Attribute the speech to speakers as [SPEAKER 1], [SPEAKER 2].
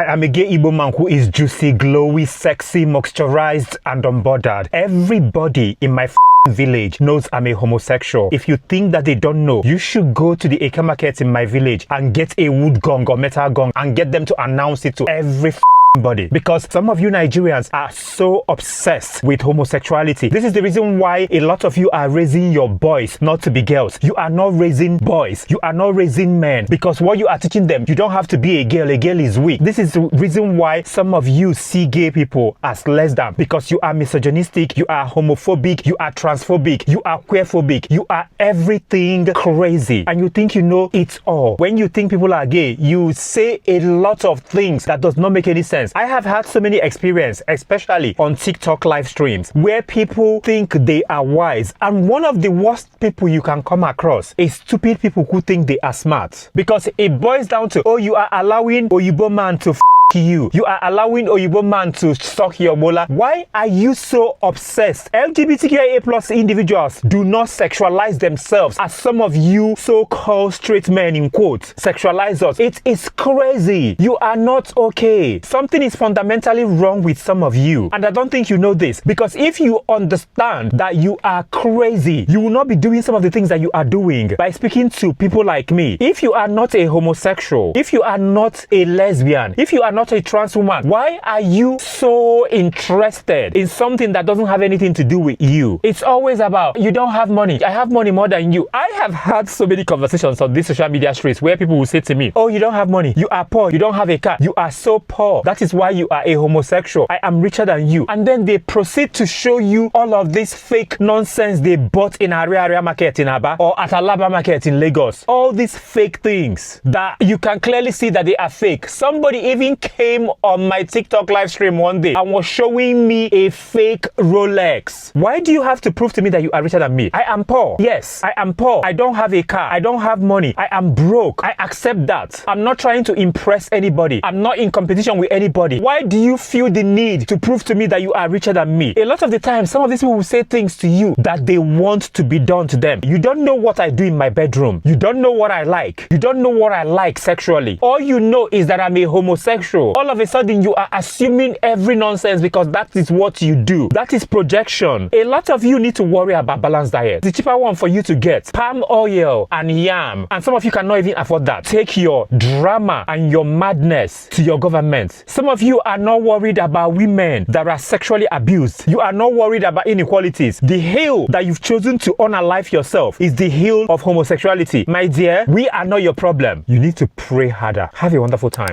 [SPEAKER 1] I am a gay Igbo man who is juicy, glowy, sexy, moisturized, and unbothered. Everybody in my village knows I'm a homosexual. If you think that they don't know, you should go to the Eke market in my village and get a wood gong or metal gong and get them to announce it to every body, because some of you Nigerians are so obsessed with homosexuality. This is the reason why a lot of you are raising your boys not to be girls. You are not raising boys. You are not raising men, because what you are teaching them, you don't have to be a girl. A girl is weak. This is the reason why some of you see gay people as less than, because you are misogynistic, you are homophobic, you are transphobic, you are queerphobic, you are everything crazy, and you think you know it all. When you think people are gay, you say a lot of things that does not make any sense. I have had so many experiences, especially on TikTok live streams, where people think they are wise. And one of the worst people you can come across is stupid people who think they are smart. Because it boils down to, oh, you are allowing Oyibo man to you. You are allowing Oyibo man to suck your molar. Why are you so obsessed? LGBTQIA plus individuals do not sexualize themselves as some of you so-called straight men in quotes sexualize us. It is crazy. You are not okay. Something is fundamentally wrong with some of you. And I don't think you know this, because if you understand that you are crazy, you will not be doing some of the things that you are doing by speaking to people like me. If you are not a homosexual, if you are not a lesbian, if you are not a trans woman, why are you so interested in something that doesn't have anything to do with you? It's always about, you don't have money. I have money more than you. I have had so many conversations on these social media streets where people will say to me, oh, you don't have money. You are poor. You don't have a car. You are so poor. That is why you are a homosexual. I am richer than you. And then they proceed to show you all of this fake nonsense they bought in Area market in Aba or at Alaba market in Lagos. All these fake things that you can clearly see that they are fake. Somebody even came on my TikTok live stream one day and was showing me a fake Rolex. Why do you have to prove to me that you are richer than me? I am poor. Yes, I am poor. I don't have a car. I don't have money. I am broke. I accept that. I'm not trying to impress anybody. I'm not in competition with anybody. Why do you feel the need to prove to me that you are richer than me? A lot of the time, some of these people will say things to you that they want to be done to them. You don't know what I do in my bedroom. You don't know what I like. You don't know what I like sexually. All you know is that I'm a homosexual. All of a sudden, you are assuming every nonsense because that is what you do. That is projection. A lot of you need to worry about balanced diet. The cheaper one for you to get, palm oil and yam. And some of you cannot even afford that. Take your drama and your madness to your government. Some of you are not worried about women that are sexually abused. You are not worried about inequalities. The hill that you've chosen to unalive yourself is the hill of homosexuality. My dear, we are not your problem. You need to pray harder. Have a wonderful time.